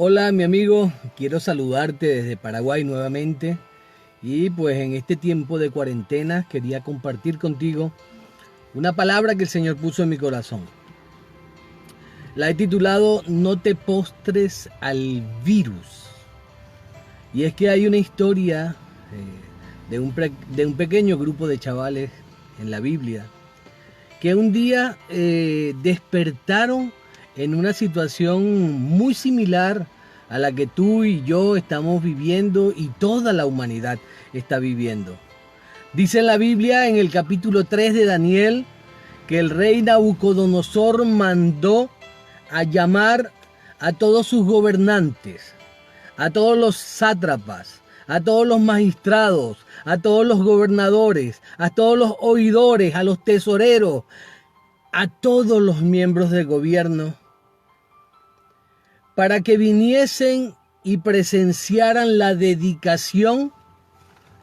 Hola mi amigo, quiero saludarte desde Paraguay nuevamente y pues en este tiempo de cuarentena quería compartir contigo una palabra que el Señor puso en mi corazón. La he titulado No te postres al virus. Y es que hay una historia de un pequeño grupo de chavales en la Biblia que un día despertaron en una situación muy similar a la que tú y yo estamos viviendo y toda la humanidad está viviendo. Dice en la Biblia, en el capítulo 3 de Daniel, que el rey Nabucodonosor mandó a llamar a todos sus gobernantes, a todos los sátrapas, a todos los magistrados, a todos los gobernadores, a todos los oidores, a los tesoreros, a todos los miembros del gobierno, para que viniesen y presenciaran la dedicación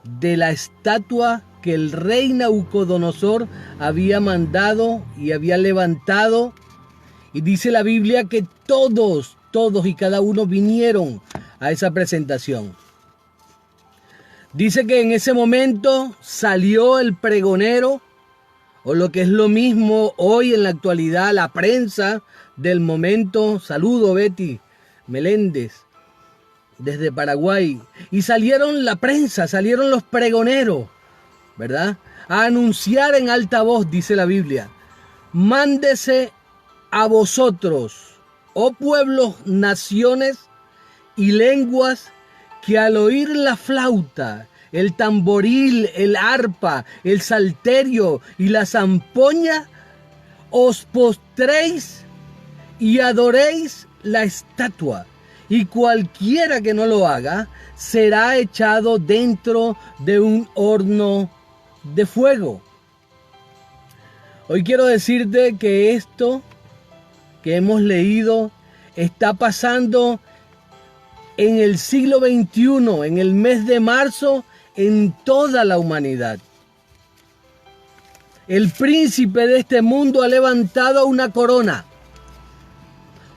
de la estatua que el rey Nabucodonosor había mandado y había levantado. Y dice la Biblia que todos y cada uno vinieron a esa presentación. Dice que en ese momento salió el pregonero, o lo que es lo mismo hoy en la actualidad, la prensa del momento. Saludo Betty Meléndez desde Paraguay. Y salieron la prensa, salieron los pregoneros, ¿verdad? A anunciar en alta voz, dice la Biblia: mándese a vosotros, oh pueblos, naciones y lenguas, que al oír la flauta, el tamboril, el arpa, el salterio y la zampoña, os postréis y adoréis la estatua, y cualquiera que no lo haga será echado dentro de un horno de fuego. Hoy quiero decirte que esto que hemos leído está pasando en el siglo XXI, en el mes de marzo, en toda la humanidad. El príncipe de este mundo ha levantado una corona,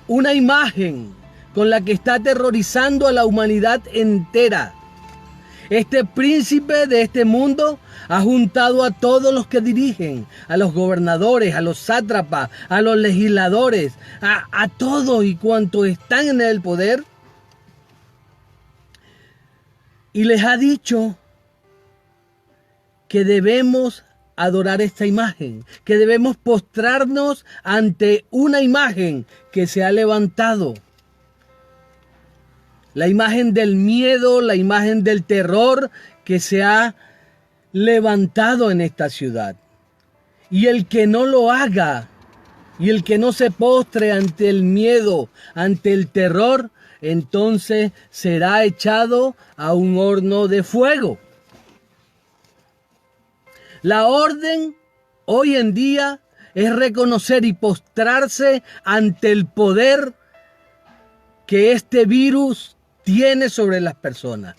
una imagen con la que está aterrorizando a la humanidad entera. Este príncipe de este mundo ha juntado a todos los que dirigen, a los gobernadores, a los sátrapas, a los legisladores, a todos y cuantos están en el poder, y les ha dicho que debemos adorar esta imagen, que debemos postrarnos ante una imagen que se ha levantado. La imagen del miedo, la imagen del terror que se ha levantado en esta ciudad. Y el que no lo haga, y el que no se postre ante el miedo, ante el terror, entonces será echado a un horno de fuego. La orden hoy en día es reconocer y postrarse ante el poder que este virus tiene sobre las personas.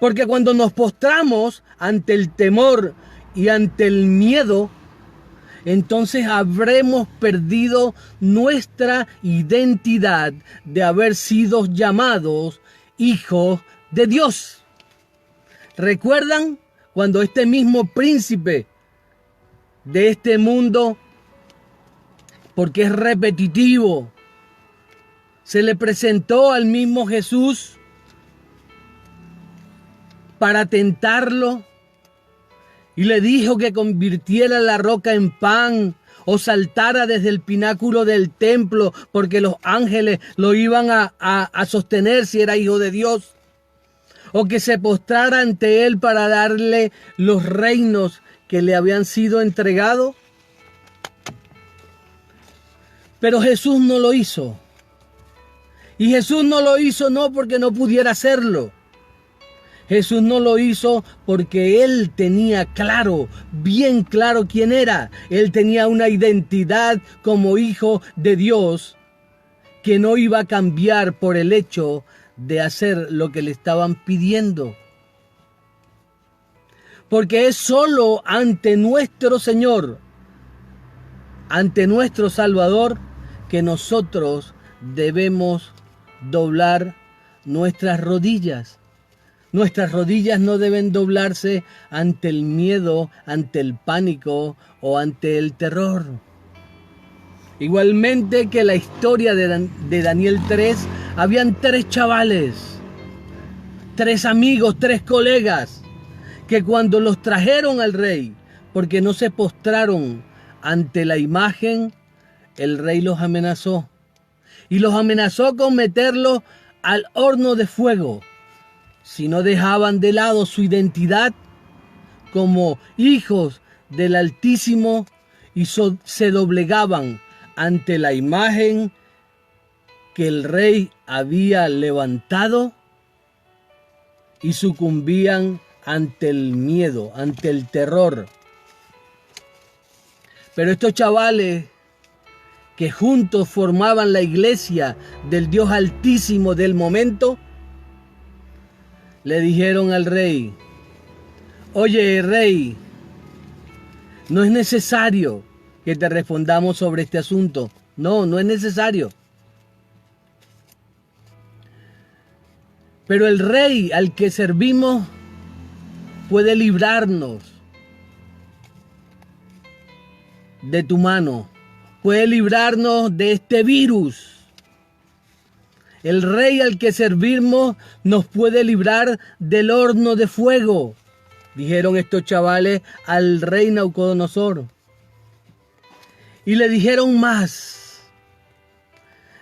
Porque cuando nos postramos ante el temor y ante el miedo, entonces habremos perdido nuestra identidad de haber sido llamados hijos de Dios. ¿Recuerdan cuando este mismo príncipe de este mundo, porque es repetitivo, se le presentó al mismo Jesús para tentarlo y le dijo que convirtiera la roca en pan o saltara desde el pináculo del templo porque los ángeles lo iban a sostener si era hijo de Dios, o que se postrara ante él para darle los reinos que le habían sido entregados? Pero Jesús no lo hizo. Y Jesús no lo hizo no porque no pudiera hacerlo. Jesús no lo hizo porque Él tenía claro, bien claro quién era. Él tenía una identidad como hijo de Dios que no iba a cambiar por el hecho de hacer lo que le estaban pidiendo. Porque es solo ante nuestro Señor, ante nuestro Salvador, que nosotros debemos doblar nuestras rodillas. Nuestras rodillas no deben doblarse ante el miedo, ante el pánico o ante el terror. Igualmente que la historia de Daniel 3, habían 3 chavales, 3 amigos, 3 colegas, que cuando los trajeron al rey, porque no se postraron ante la imagen, el rey los amenazó. Y los amenazó con meterlos al horno de fuego si no dejaban de lado su identidad como hijos del Altísimo y se doblegaban ante la imagen que el rey había levantado y sucumbían ante el miedo, ante el terror. Pero estos chavales que juntos formaban la iglesia del Dios Altísimo del momento, le dijeron al rey: oye, rey, no es necesario que te respondamos sobre este asunto. No, no es necesario. Pero el rey al que servimos puede librarnos de tu mano, puede librarnos de este virus. El rey al que servimos nos puede librar del horno de fuego, dijeron estos chavales al rey Nabucodonosor. Y le dijeron más.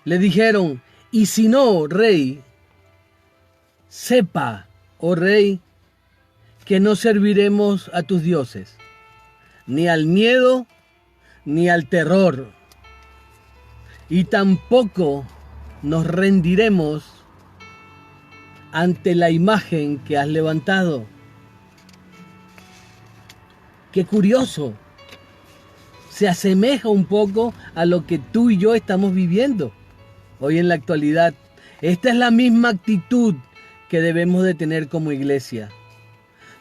Le dijeron: y si no, rey, sepa, oh rey, que no serviremos a tus dioses, ni al miedo, ni al terror, y tampoco nos rendiremos ante la imagen que has levantado. Qué curioso. Se asemeja un poco a lo que tú y yo estamos viviendo hoy en la actualidad. Esta es la misma actitud que debemos de tener como iglesia.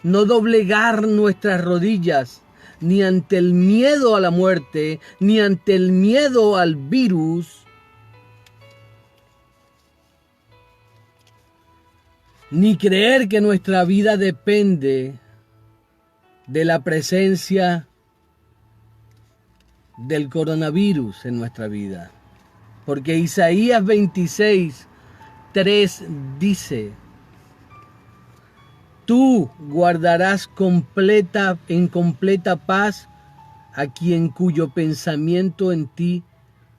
No doblegar nuestras rodillas ni ante el miedo a la muerte, ni ante el miedo al virus, ni creer que nuestra vida depende de la presencia del coronavirus en nuestra vida. Porque Isaías 26:3 dice: tú guardarás en completa paz a quien cuyo pensamiento en ti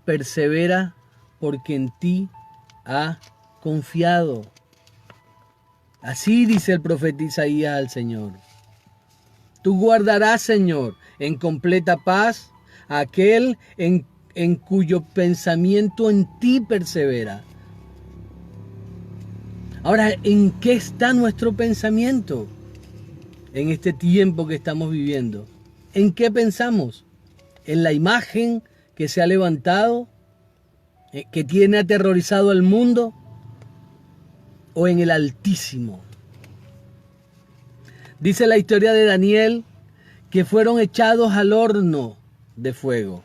persevera, porque en ti ha confiado. Así dice el profeta Isaías al Señor. Tú guardarás, Señor, en completa paz a aquel en cuyo pensamiento en ti persevera. Ahora, ¿en qué está nuestro pensamiento en este tiempo que estamos viviendo? ¿En qué pensamos? ¿En la imagen que se ha levantado, que tiene aterrorizado al mundo? ¿O en el Altísimo? Dice la historia de Daniel que fueron echados al horno de fuego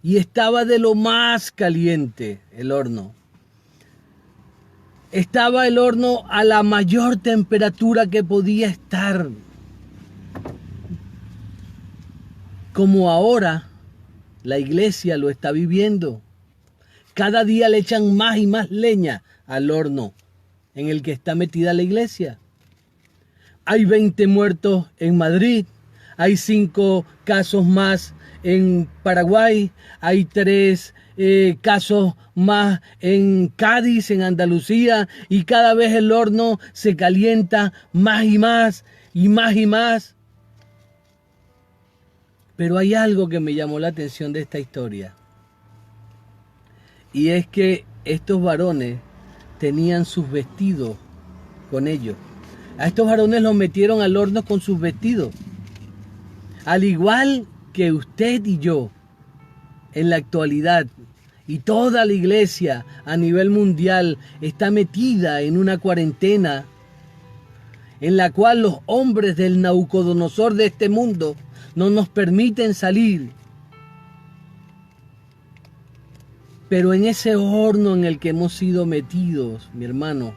y estaba de lo más caliente el horno. Estaba el horno a la mayor temperatura que podía estar. Como ahora la iglesia lo está viviendo. Cada día le echan más y más leña al horno en el que está metida la iglesia. Hay 20 muertos en Madrid, hay 5 casos más en Paraguay, hay 3 casos más en Cádiz, en Andalucía, y cada vez el horno se calienta más y más y más y más. Pero hay algo que me llamó la atención de esta historia, y es que estos varones tenían sus vestidos con ellos. A estos varones los metieron al horno con sus vestidos. Al igual que usted y yo, en la actualidad, y toda la iglesia a nivel mundial está metida en una cuarentena en la cual los hombres del Nabucodonosor de este mundo no nos permiten salir. Pero en ese horno en el que hemos sido metidos, mi hermano,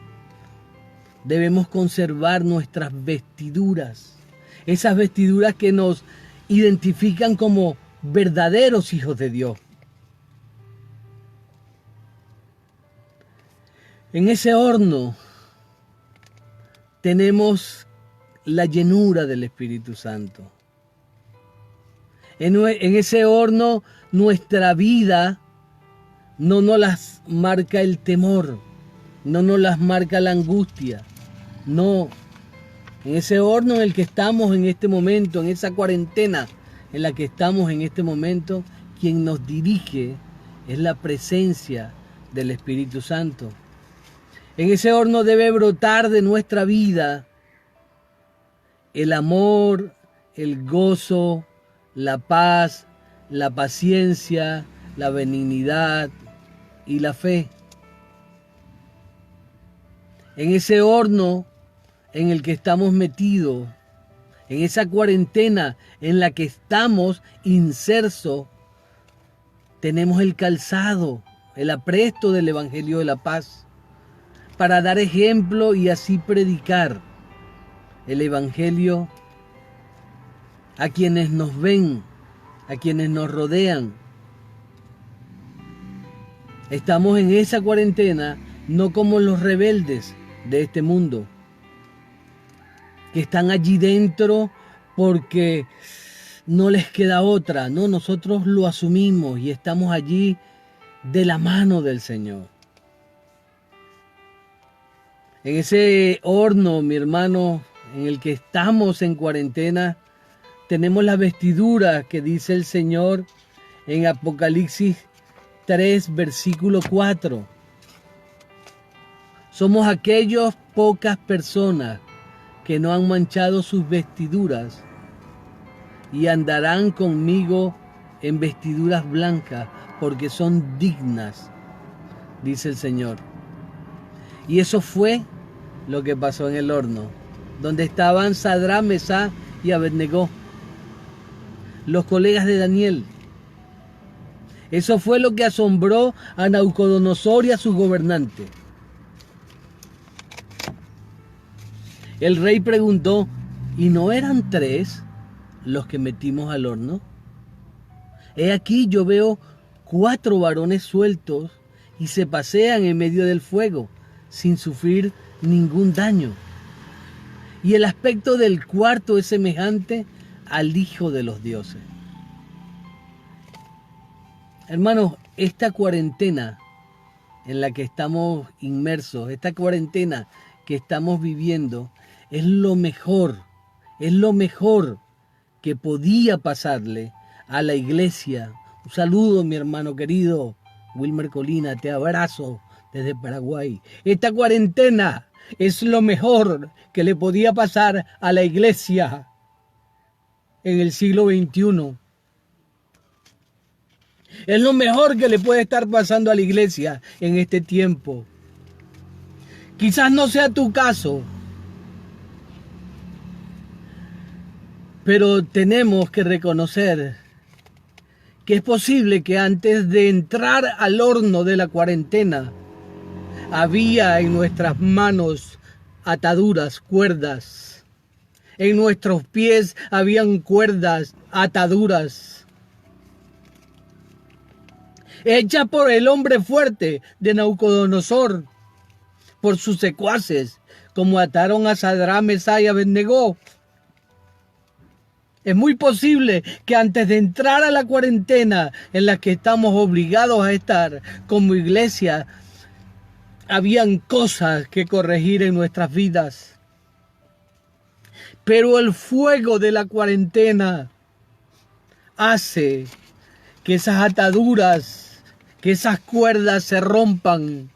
debemos conservar nuestras vestiduras. Esas vestiduras que nos identifican como verdaderos hijos de Dios. En ese horno tenemos la llenura del Espíritu Santo. En ese horno nuestra vida no nos las marca el temor, no nos las marca la angustia, no. En ese horno en el que estamos en este momento, en esa cuarentena en la que estamos en este momento, quien nos dirige es la presencia del Espíritu Santo. En ese horno debe brotar de nuestra vida el amor, el gozo, la paz, la paciencia, la benignidad y la fe. En ese horno en el que estamos metidos, en esa cuarentena en la que estamos insersos, tenemos el calzado, el apresto del Evangelio de la Paz, para dar ejemplo y así predicar el Evangelio a quienes nos ven, a quienes nos rodean. Estamos en esa cuarentena no como los rebeldes de este mundo, que están allí dentro porque no les queda otra. No, nosotros lo asumimos y estamos allí de la mano del Señor. En ese horno, mi hermano, en el que estamos en cuarentena, tenemos la vestidura que dice el Señor en Apocalipsis 3, versículo 4. Somos aquellas pocas personas que no han manchado sus vestiduras y andarán conmigo en vestiduras blancas porque son dignas, dice el Señor. Y eso fue lo que pasó en el horno, donde estaban Sadrán, Mesach y Abednego, los colegas de Daniel. Eso fue lo que asombró a Nabucodonosor y a sus gobernantes. El rey preguntó, ¿y no eran 3 los que metimos al horno? He aquí yo veo 4 varones sueltos y se pasean en medio del fuego sin sufrir ningún daño. Y el aspecto del cuarto es semejante al Hijo de los dioses. Hermanos, esta cuarentena en la que estamos inmersos, esta cuarentena que estamos viviendo, es lo mejor que podía pasarle a la iglesia. Un saludo, mi hermano querido, Wilmer Colina, te abrazo desde Paraguay. Esta cuarentena es lo mejor que le podía pasar a la iglesia en el siglo XXI. Es lo mejor que le puede estar pasando a la iglesia en este tiempo. Quizás no sea tu caso, pero tenemos que reconocer que es posible que antes de entrar al horno de la cuarentena, había en nuestras manos ataduras, cuerdas. En nuestros pies habían cuerdas, ataduras. Hechas por el hombre fuerte de Nabucodonosor, por sus secuaces, como ataron a Sadrán, Mesach y Abednego. Es muy posible que antes de entrar a la cuarentena en la que estamos obligados a estar como iglesia, habían cosas que corregir en nuestras vidas. Pero el fuego de la cuarentena hace que esas ataduras, que esas cuerdas se rompan.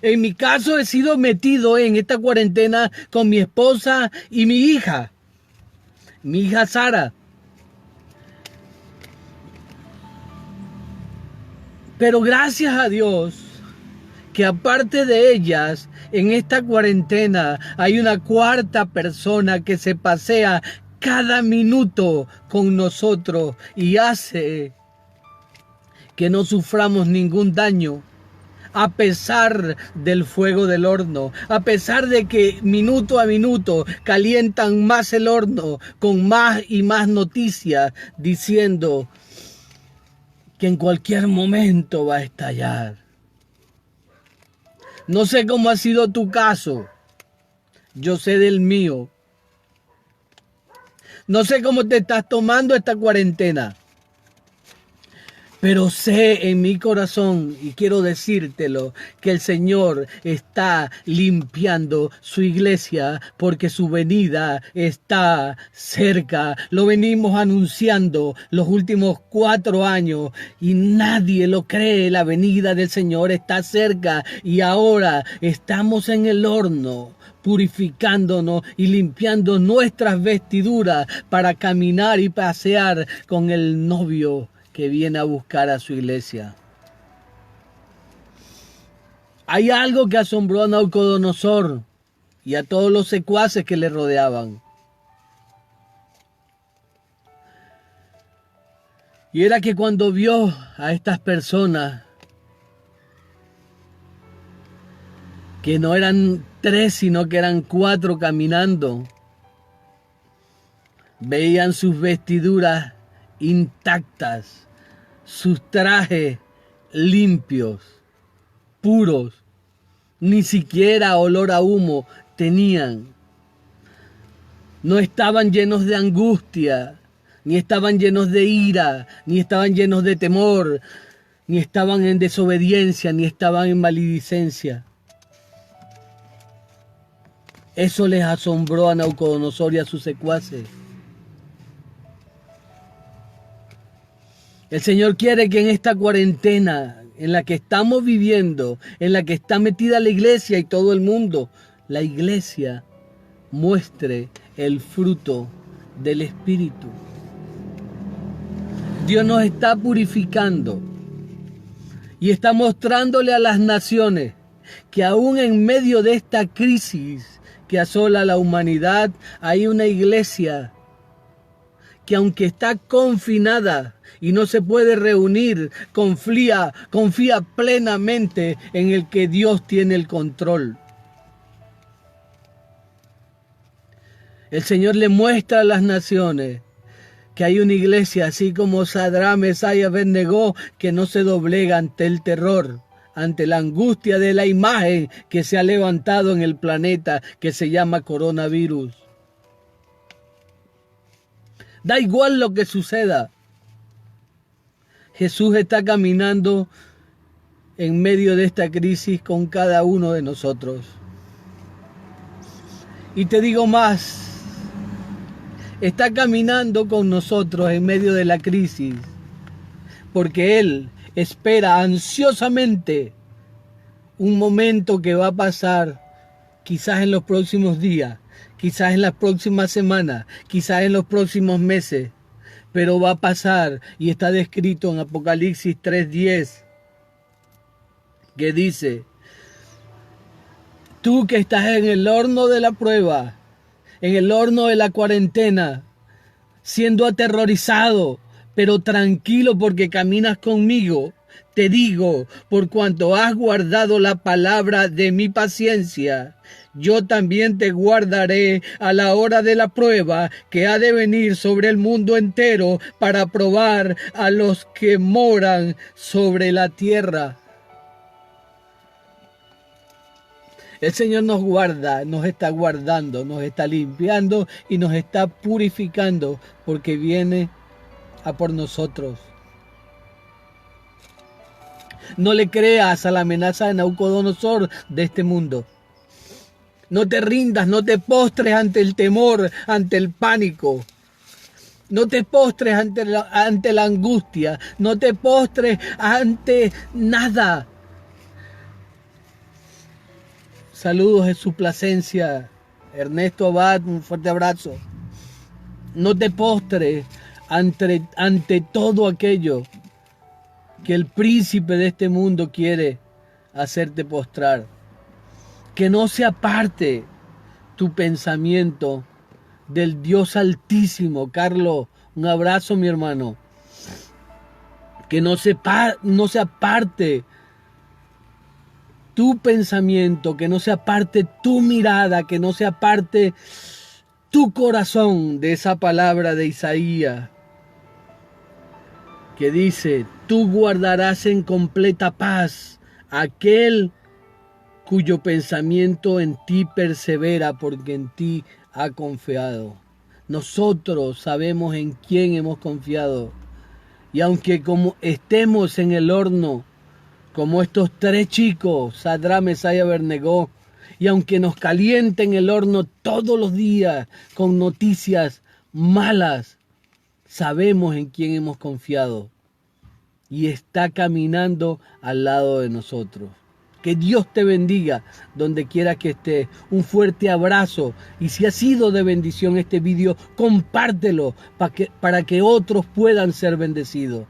En mi caso he sido metido en esta cuarentena con mi esposa y mi hija Sara. Pero gracias a Dios que aparte de ellas, en esta cuarentena hay una cuarta persona que se pasea cada minuto con nosotros y hace que no suframos ningún daño, a pesar del fuego del horno, a pesar de que minuto a minuto calientan más el horno con más y más noticias diciendo que en cualquier momento va a estallar. No sé cómo ha sido tu caso, yo sé del mío. No sé cómo te estás tomando esta cuarentena, pero sé en mi corazón, y quiero decírtelo, que el Señor está limpiando su iglesia porque su venida está cerca. Lo venimos anunciando los últimos 4 años y nadie lo cree. La venida del Señor está cerca y ahora estamos en el horno, purificándonos y limpiando nuestras vestiduras para caminar y pasear con el novio que viene a buscar a su iglesia. Hay algo que asombró a Nabucodonosor y a todos los secuaces que le rodeaban. Y era que cuando vio a estas personas, que no eran 3, sino que eran 4 caminando, veían sus vestiduras intactas, sus trajes limpios, puros, ni siquiera olor a humo tenían. No estaban llenos de angustia, ni estaban llenos de ira, ni estaban llenos de temor, ni estaban en desobediencia, ni estaban en maledicencia. Eso les asombró a Nabucodonosor y a sus secuaces. El Señor quiere que en esta cuarentena en la que estamos viviendo, en la que está metida la iglesia y todo el mundo, la iglesia muestre el fruto del Espíritu. Dios nos está purificando y está mostrándole a las naciones que aún en medio de esta crisis que asola a la humanidad, hay una iglesia que aunque está confinada y no se puede reunir, confía plenamente en el que Dios tiene el control. El Señor le muestra a las naciones que hay una iglesia, así como Sadrach, Mesach y Abed-Nego, que no se doblega ante el terror, ante la angustia de la imagen que se ha levantado en el planeta, que se llama coronavirus. Da igual lo que suceda. Jesús está caminando en medio de esta crisis con cada uno de nosotros. Y te digo más, está caminando con nosotros en medio de la crisis, porque Él espera ansiosamente un momento que va a pasar quizás en los próximos días, quizás en las próximas semanas, quizás en los próximos meses, pero va a pasar y está descrito en Apocalipsis 3:10, que dice: tú que estás en el horno de la prueba, en el horno de la cuarentena, siendo aterrorizado, pero tranquilo porque caminas conmigo, te digo, por cuanto has guardado la palabra de mi paciencia, yo también te guardaré a la hora de la prueba que ha de venir sobre el mundo entero para probar a los que moran sobre la tierra. El Señor nos guarda, nos está guardando, nos está limpiando y nos está purificando porque viene a por nosotros. No le creas a la amenaza de Nabucodonosor de este mundo. No te rindas, no te postres ante el temor, ante el pánico. No te postres ante la angustia. No te postres ante nada. Saludos en su placencia. Ernesto Abad, un fuerte abrazo. No te postres ante todo aquello que el príncipe de este mundo quiere hacerte postrar. Que no se aparte tu pensamiento del Dios Altísimo. Carlos, un abrazo, mi hermano. Que no se aparte tu pensamiento, que no se aparte tu mirada, que no se aparte tu corazón de esa palabra de Isaías que dice: tú guardarás en completa paz aquel cuyo pensamiento en ti persevera, porque en ti ha confiado. Nosotros sabemos en quién hemos confiado. Y aunque como estemos en el horno, como estos tres chicos, Sadrach, Mesach y Abednego, y aunque nos calienten el horno todos los días con noticias malas, sabemos en quién hemos confiado y está caminando al lado de nosotros. Que Dios te bendiga donde quiera que estés. Un fuerte abrazo. Y si ha sido de bendición este vídeo, compártelo para que otros puedan ser bendecidos.